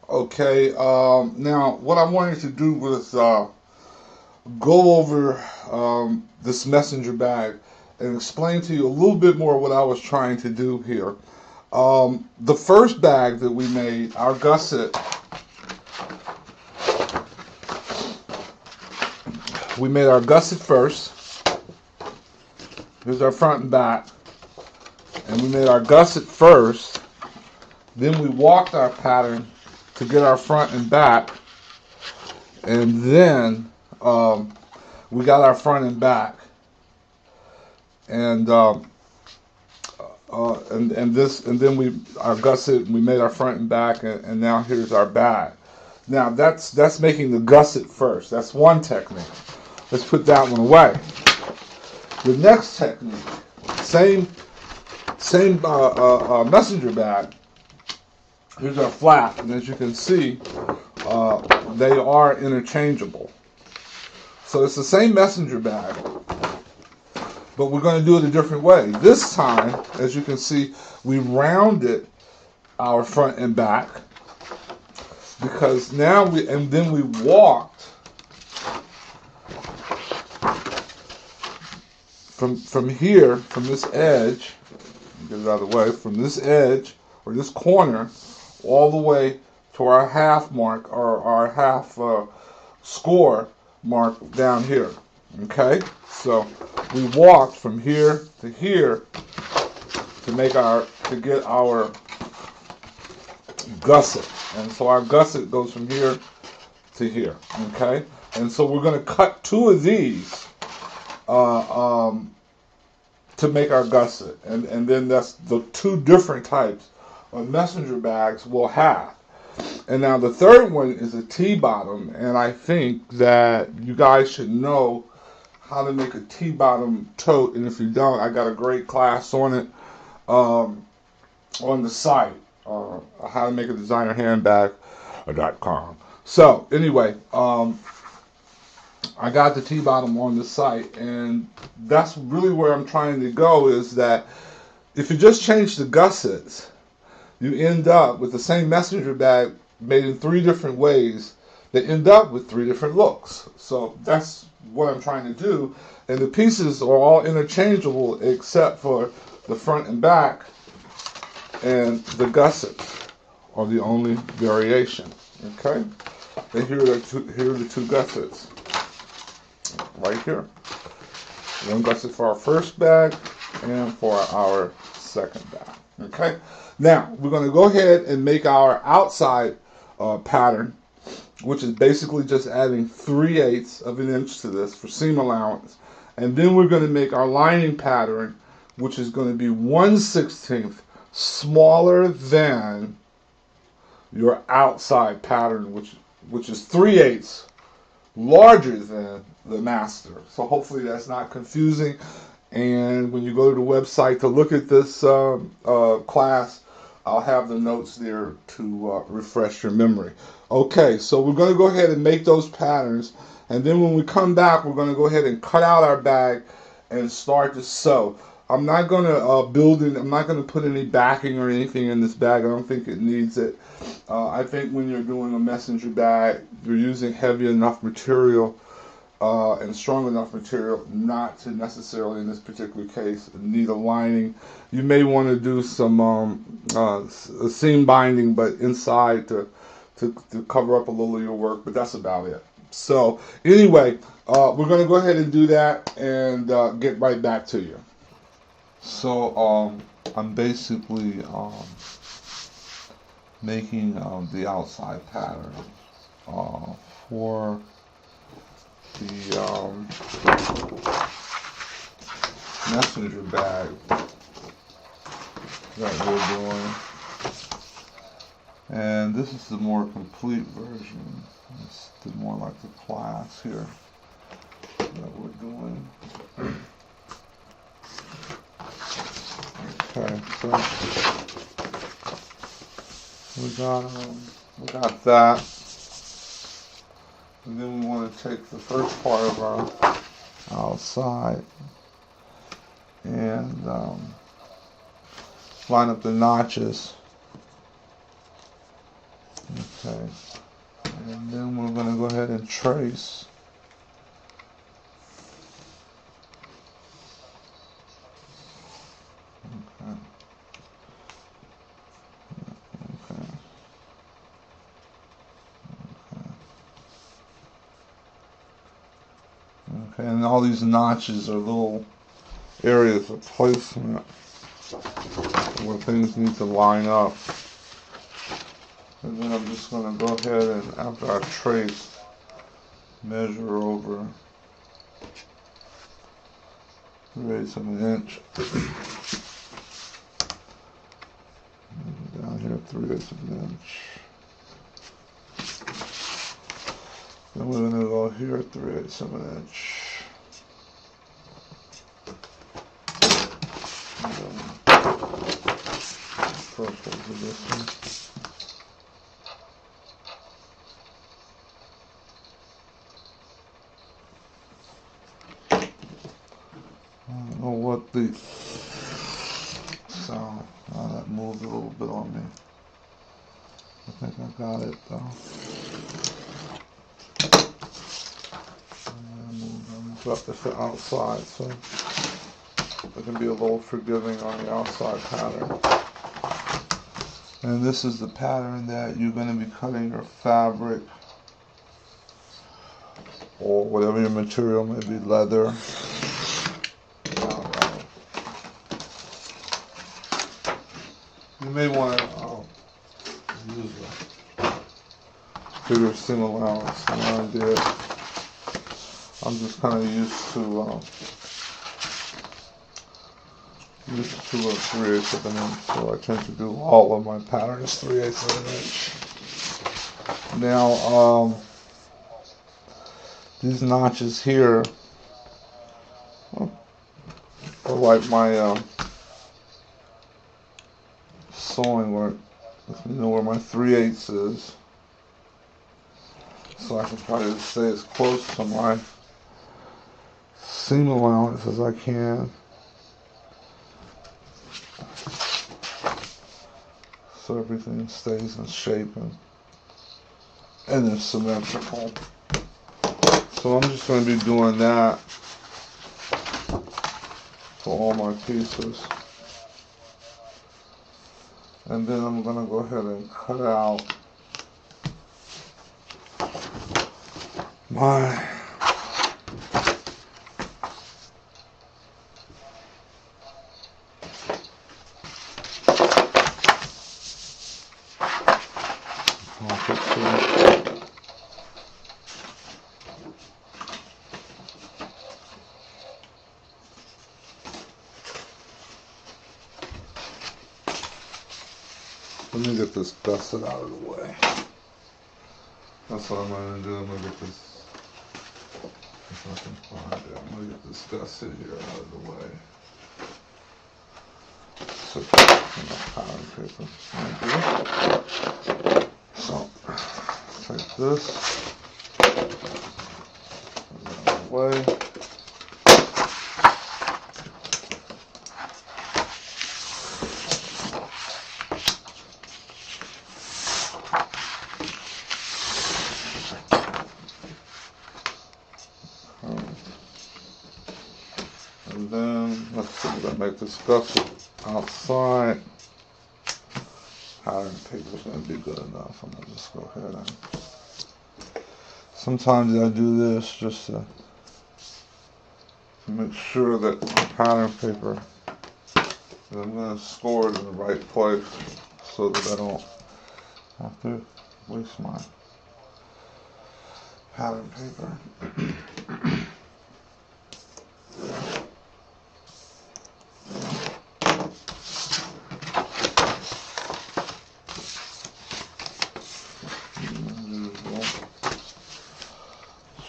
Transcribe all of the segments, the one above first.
Okay, now what I wanted to do was go over this messenger bag and explain to you a little bit more what I was trying to do here. The first bag that we made, our gusset, we made our gusset first. Here's our front and back. And we made our gusset first. Then we walked our pattern to get our front and back. And then we got our front and back. And then we our gusset. We made our front and back, and now here's our bag. Now that's making the gusset first. That's one technique. Let's put that one away. The next technique, same messenger bag. Here's our flap, and as you can see, they are interchangeable. So it's the same messenger bag, but we're going to do it a different way. This time, as you can see, we rounded our front and back because now then we walked from here, from this edge, get it out of the way, from this edge or this corner all the way to our half mark or our half score mark down here. Okay, so we walked from here to here to get our gusset, and so our gusset goes from here to here. Okay, and so we're going to cut two of these to make our gusset, and then that's the two different types of messenger bags we'll have. And now the third one is a T-bottom, and I think that you guys should know how to make a T-bottom tote, and if you don't, I got a great class on it on the site, Howtomakeadesignerhandbag.com. So anyway, I got the T-bottom on the site, and that's really where I'm trying to go, is that if you just change the gussets, you end up with the same messenger bag made in three different ways that end up with three different looks. So that's what I'm trying to do, and the pieces are all interchangeable except for the front and back, and the gussets are the only variation. Okay, and here are the two gussets right here. One gusset for our first bag and for our second bag. Okay, now we're going to go ahead and make our outside pattern, which is basically just adding 3/8 of an inch to this for seam allowance, and then we're going to make our lining pattern, which is going to be 1/16 smaller than your outside pattern, which is 3/8 larger than the master. So hopefully that's not confusing, and when you go to the website to look at this class, I'll have the notes there to refresh your memory. Okay, so we're going to go ahead and make those patterns, and then when we come back, we're going to go ahead and cut out our bag and start to sew. I'm not going to I'm not going to put any backing or anything in this bag. I don't think it needs it. I think when you're doing a messenger bag, you're using heavy enough material and strong enough material not to necessarily, in this particular case, need a lining. You may want to do some seam binding, but inside to cover up a little of your work, but that's about it. So anyway, we're going to go ahead and do that and get right back to you. So I'm basically making the outside pattern for the messenger bag that we're doing, and this is the more complete version. It's the more like the class here that we're doing. Okay, so we got that, and then we want to take the first part of our outside and line up the notches. Okay. And then we're going to go ahead and trace. Okay. Okay. Okay, and all these notches are little areas of placement where things need to line up. And then I'm just going to go ahead and, after I trace, measure over 3/8 of an inch. Down here, 3/8 of an inch. Then we're going to go here, 3/8 of an inch. First we'll do this one. I don't know what the sound. Oh, that moved a little bit on me. I think I got it though. I'm about to fit outside, so I can be a little forgiving on the outside pattern. And this is the pattern that you're going to be cutting your fabric, or whatever your material may be, leather. You may want to use a bigger seam allowance than I did. I'm just kind of used to a 3/8 of an inch, so I tend to do all of my pattern is 3/8 of an inch. Now, these notches here are like my sewing work. You know where my 3/8 is, so I can try to stay as close to my seam allowance as I can, so everything stays in shape and is symmetrical. So I'm just going to be doing that for all my pieces. And then I'm going to go ahead and cut out my let me get this gusset out of the way. That's what I'm going to do. I'm going to get this, if I can find it, I'm going to get this gusset here out of the way. So, pattern paper. So, take this out of the way. And then let's see, we're going to make this gusset outside. Pattern paper is going to be good enough. I'm going to just go ahead and sometimes I do this just to make sure that the pattern paper, that I'm going to score it in the right place so that I don't have to waste my pattern paper.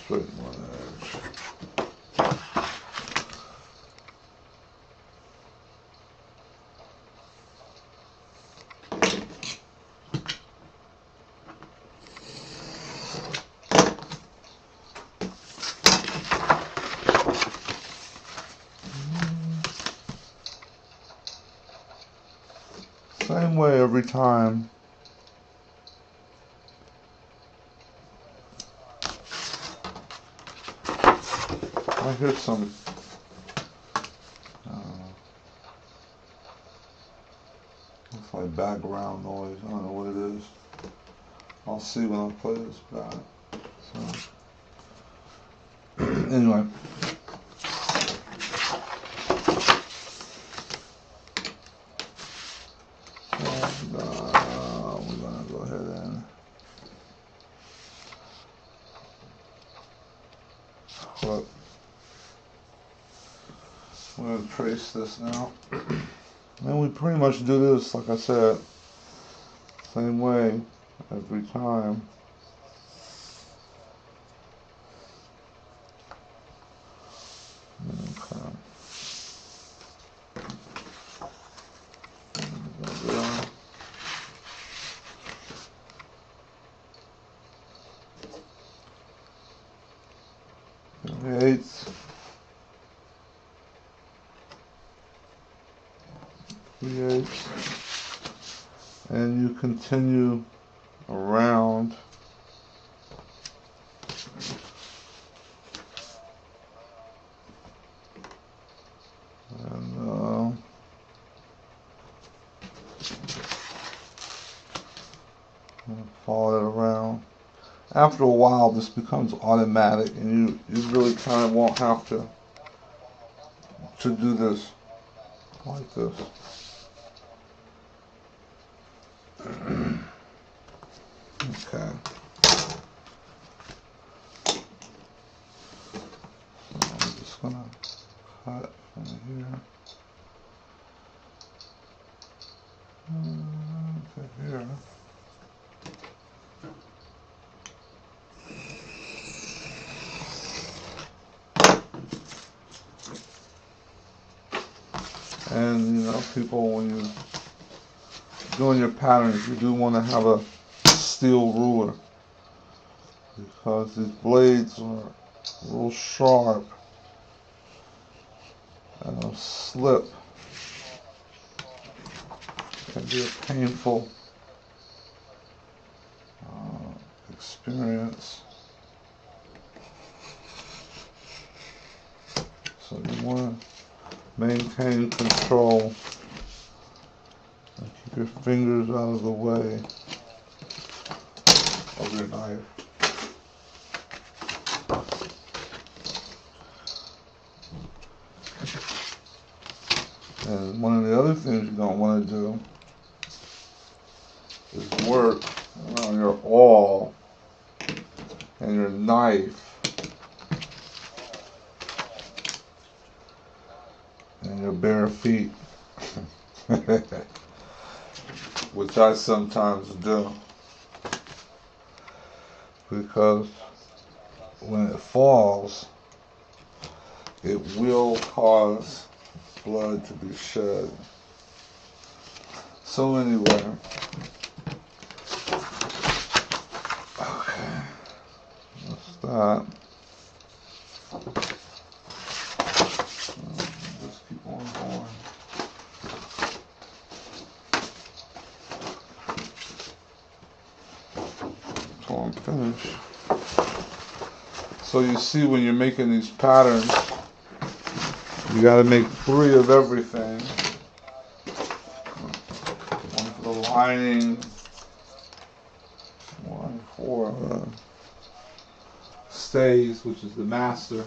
Straighten one edge. Same way every time. I hear some looks like background noise. I don't know what it is. I'll see when I play this back. So anyway. And we're gonna go ahead and look. I'm gonna trace this now. And we pretty much do this, like I said, same way every time. Okay. Create. And you continue around. And follow it around. After a while, this becomes automatic, and you really kind of won't have to do this like this. Okay. So I'm just gonna cut from here to here. And you know, people, when you're doing your patterns, you do want to have a steel ruler, because these blades are real sharp and they'll slip. It can be a painful experience. So you want to maintain control and keep your fingers out of the way of your knife. And one of the other things you don't want to do is work on your awl and your knife and your bare feet, which I sometimes do, because when it falls, it will cause blood to be shed. So anyway, okay, that's that. Just keep on going. Until I'm finished. So you see, when you're making these patterns, you got to make 3 of everything. One for the lining, one for stays, which is the master,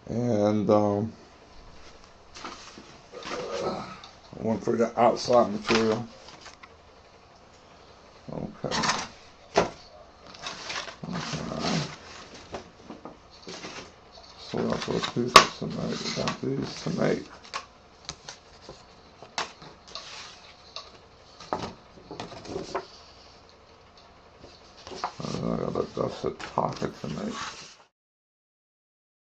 and one for the outside material. Okay. So what else are those pieces to make? We got these to make. I got a gusset pocket to make.